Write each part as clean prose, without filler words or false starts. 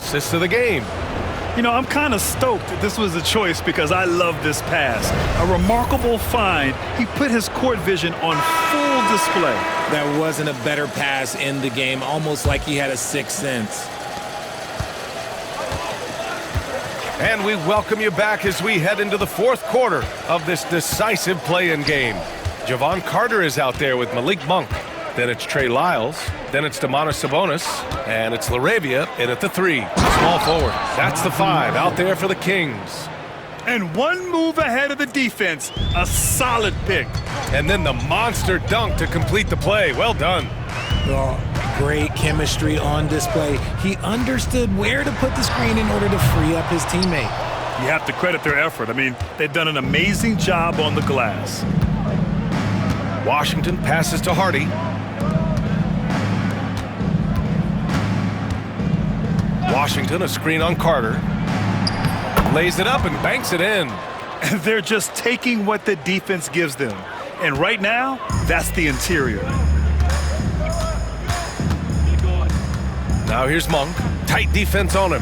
assist of the game. You know, I'm kind of stoked that this was a choice because I love this pass. A remarkable find. He put his court vision on full display. There wasn't a better pass in the game, almost like he had a sixth sense. And we welcome you back as we head into the fourth quarter of this decisive play-in game. Jevon Carter is out there with Malik Monk. Then it's Trey Lyles. Then it's Domantas Sabonis. And it's LaRavia in at the 3. Small forward. That's the 5 out there for the Kings. And one move ahead of the defense. A solid pick. And then the monster dunk to complete the play. Well done. Oh, great chemistry on display. He understood where to put the screen in order to free up his teammate. You have to credit their effort. I mean, they've done an amazing job on the glass. Washington passes to Hardy. Washington, a screen on Carter. Lays it up and banks it in. They're just taking what the defense gives them. And right now, that's the interior. Now here's Monk. Tight defense on him.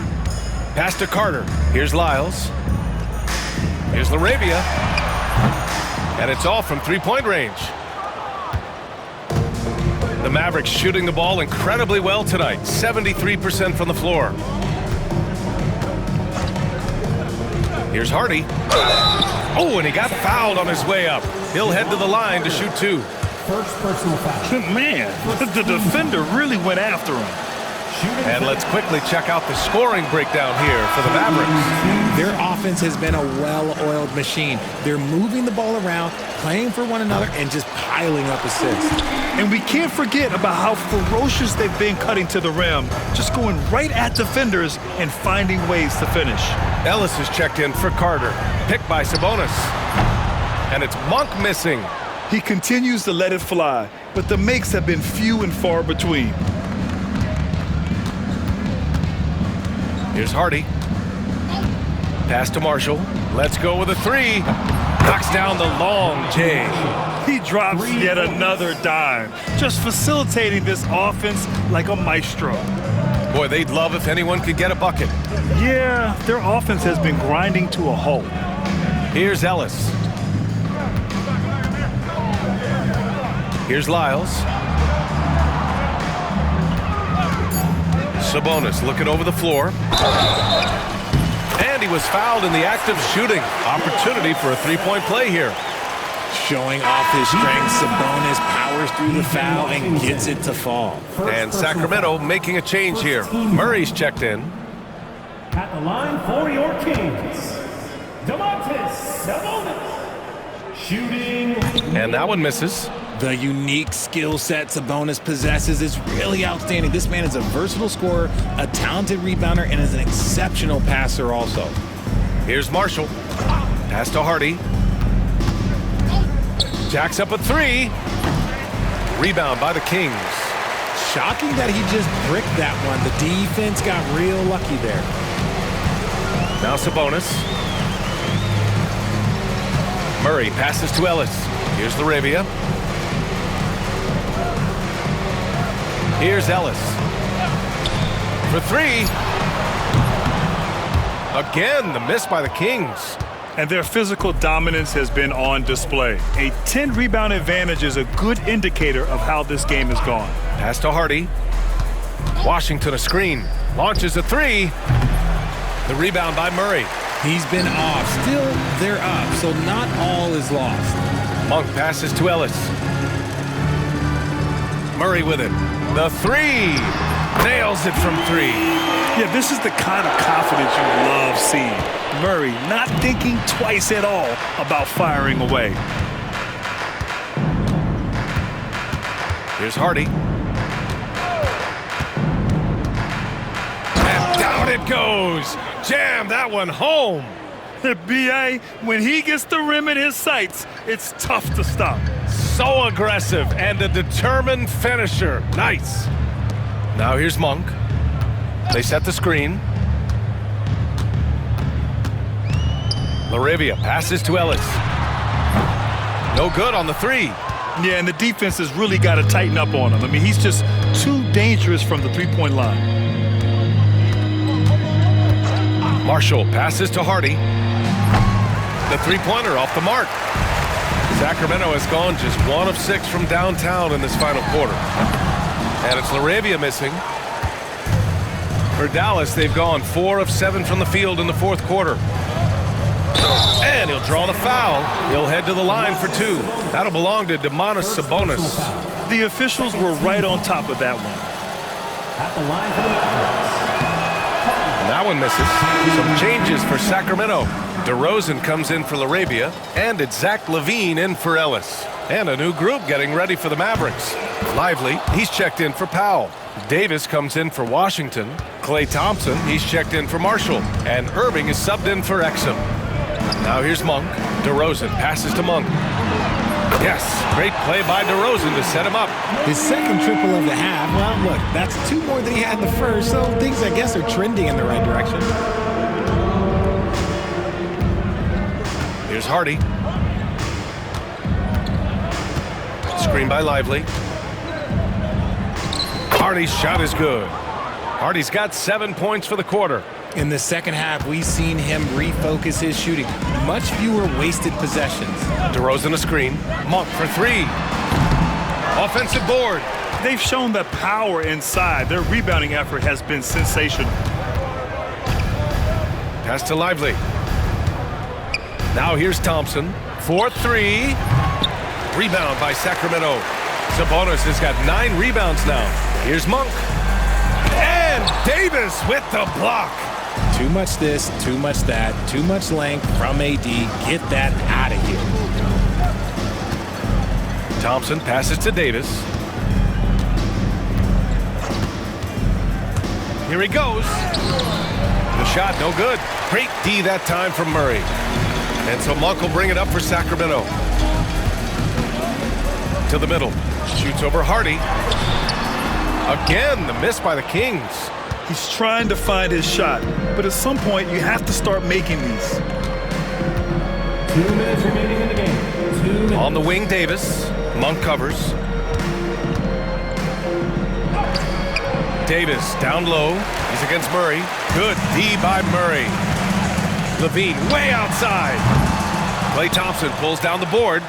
Pass to Carter. Here's Lyles. Here's LaRavia. And it's all from three-point range. The Mavericks shooting the ball incredibly well tonight. 73% from the floor. Here's Hardy. Oh, and he got fouled on his way up. He'll head to the line to shoot 2. First personal foul. Man, the defender really went after him. And let's quickly check out the scoring breakdown here for the Mavericks. Their offense has been a well-oiled machine. They're moving the ball around, playing for one another, and just piling up assists. And we can't forget about how ferocious they've been cutting to the rim, just going right at defenders and finding ways to finish. Ellis is checked in for Carter. Picked by Sabonis. And it's Monk missing. He continues to let it fly, but the makes have been few and far between. Here's Hardy. Pass to Marshall. Let's go with a 3. Knocks down the long J. He drops yet another dime, just facilitating this offense like a maestro. Boy, they'd love if anyone could get a bucket. Yeah, their offense has been grinding to a halt. Here's Ellis. Here's Lyles. Sabonis looking over the floor. And he was fouled in the act of shooting. Opportunity for a three-point play here. Showing off his strength, Sabonis powers through the foul and gets it to fall. And Sacramento making a change here. Murray's checked in. At the line for your Kings, Domantas Sabonis. Shooting. And that one misses. The unique skill set Sabonis possesses is really outstanding. This man is a versatile scorer, a talented rebounder, and is an exceptional passer also. Here's Marshall. Pass to Hardy. Jacks up a 3. Rebound by the Kings. Shocking that he just bricked that one. The defense got real lucky there. Now Sabonis. Murray passes to Ellis. Here's LaRavia. Here's Ellis. For 3. Again, the miss by the Kings. And their physical dominance has been on display. A 10-rebound advantage is a good indicator of how this game has gone. Pass to Hardy. Washington a screen. Launches a 3. The rebound by Murray. He's been off. Still, they're up, so not all is lost. Monk passes to Ellis. Murray with it. The 3. Nails it from 3. Yeah, this is the kind of confidence you love seeing. Murray not thinking twice at all about firing away. Here's Hardy. And down it goes. Jam that one home. B.A., when he gets the rim in his sights, it's tough to stop. So aggressive and a determined finisher. Nice. Now here's Monk. They set the screen. LaRavia passes to Ellis. No good on the 3. Yeah, and the defense has really got to tighten up on him. I mean, he's just too dangerous from the three-point line. Marshall passes to Hardy. The three-pointer off the mark. Sacramento has gone just 1 of 6 from downtown in this final quarter. And it's LaRavia missing. For Dallas, they've gone 4 of 7 from the field in the fourth quarter. And he'll draw the foul. He'll head to the line for 2. That'll belong to Domantas Sabonis. The officials were right on top of that one. At the line for the Mavericks. That one misses. Some changes for Sacramento. DeRozan comes in for LaRavia, and it's Zach LaVine in for Ellis. And a new group getting ready for the Mavericks. Lively, he's checked in for Powell. Davis comes in for Washington. Klay Thompson, he's checked in for Marshall. And Irving is subbed in for Exum. Now here's Monk. DeRozan passes to Monk. Yes, great play by DeRozan to set him up. His second triple of the half. Well, look, that's 2 more than he had in the first, so things, I guess, are trending in the right direction. Here's Hardy. Screen by Lively. Hardy's shot is good. Hardy's got 7 points for the quarter. In the second half, we've seen him refocus his shooting. Much fewer wasted possessions. DeRozan a screen. Monk for 3. Offensive board. They've shown the power inside. Their rebounding effort has been sensational. Pass to Lively. Now here's Thompson. 4-3. Rebound by Sacramento. Sabonis has got 9 rebounds now. Here's Monk. And Davis with the block. Too much this, too much that, too much length from AD. Get that out of here. Thompson passes to Davis. Here he goes. The shot no good. Great D that time from Murray. And so Monk will bring it up for Sacramento. To the middle. Shoots over Hardy. Again, the miss by the Kings. He's trying to find his shot, but at some point you have to start making these. 2 minutes remaining in the game. 2 minutes. On the wing, Davis. Monk covers. Davis down low. He's against Murray. Good D by Murray. LaVine way outside. Klay Thompson pulls down the board.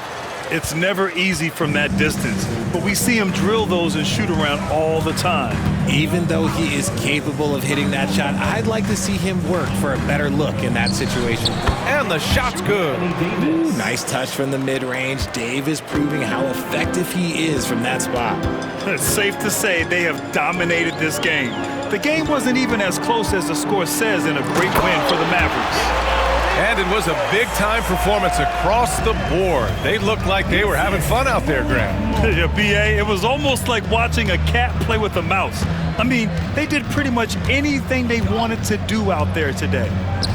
It's never easy from that distance, but we see him drill those and shoot around all the time. Even though he is capable of hitting that shot, I'd like to see him work for a better look in that situation. And the shot's good. Ooh, nice touch from the mid-range. Davis proving how effective he is from that spot. It's safe to say they have dominated this game. The game wasn't even as close as the score says in a great win for the Mavericks. And it was a big-time performance across the board. They looked like they were having fun out there, Graham. Yeah, B.A., it was almost like watching a cat play with a mouse. I mean, they did pretty much anything they wanted to do out there today.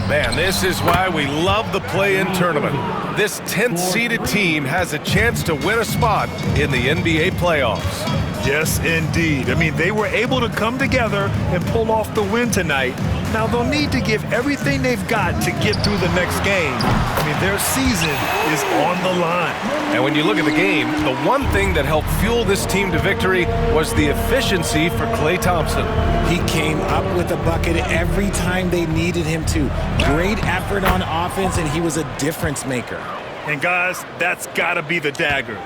Man, this is why we love the play-in tournament. This 10th-seeded team has a chance to win a spot in the NBA playoffs. Yes, indeed. I mean, they were able to come together and pull off the win tonight. Now, they'll need to give everything they've got to get through the next game. I mean, their season is on the line. And when you look at the game, the one thing that helped fuel this team to victory was the efficiency for Klay Thompson. He came up with a bucket every time they needed him to. Great effort on offense, and he was a difference maker. And guys, that's got to be the dagger.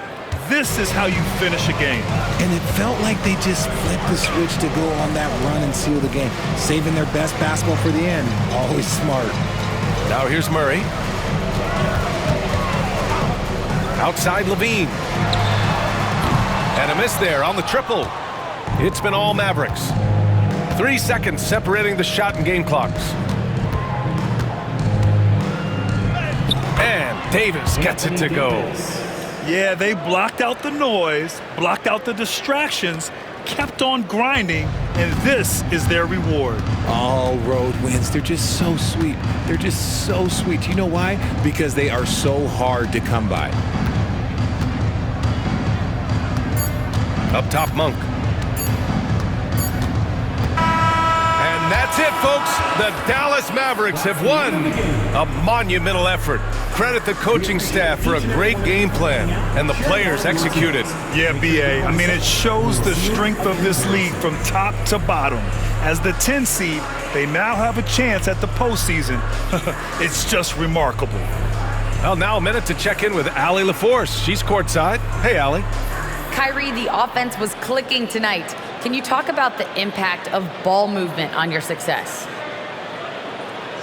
This is how you finish a game. And it felt like they just flipped the switch to go on that run and seal the game, saving their best basketball for the end. Always smart. Now here's Murray. Outside LaVine. And a miss there on the triple. It's been all Mavericks. 3 seconds separating the shot and game clocks. And Davis gets it to go. Yeah, they blocked out the noise, blocked out the distractions, kept on grinding, and this is their reward. All road wins. They're just so sweet. They're just so sweet. You know why? Because they are so hard to come by. Up top, Monk. And that That's it, folks. The Dallas Mavericks have won. A monumental effort. Credit the coaching staff for a great game plan, and the players executed. Yeah, B.A. I mean, it shows the strength of this league from top to bottom. As the 10 seed, they now have a chance at the postseason. It's just remarkable. Well, now a minute to check in with Allie LaForce. She's courtside. Hey, Allie. Kyrie, the offense was clicking tonight. Can you talk about the impact of ball movement on your success?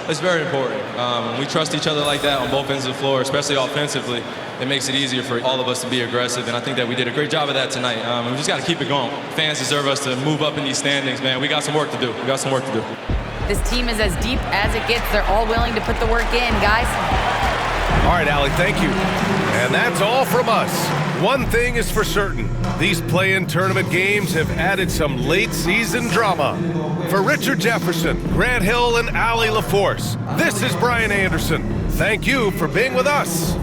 It's very important. When we trust each other like that on both ends of the floor, especially offensively, it makes it easier for all of us to be aggressive, and I think that we did a great job of that tonight. We just got to keep it going. Fans deserve us to move up in these standings, man. We got some work to do. We got some work to do. This team is as deep as it gets. They're all willing to put the work in, guys. All right, Allie, thank you. And that's all from us. One thing is for certain. These play-in tournament games have added some late-season drama. For Richard Jefferson, Grant Hill, and Allie LaForce, this is Brian Anderson. Thank you for being with us.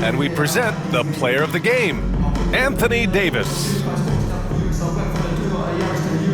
And we present the player of the game, Anthony Davis.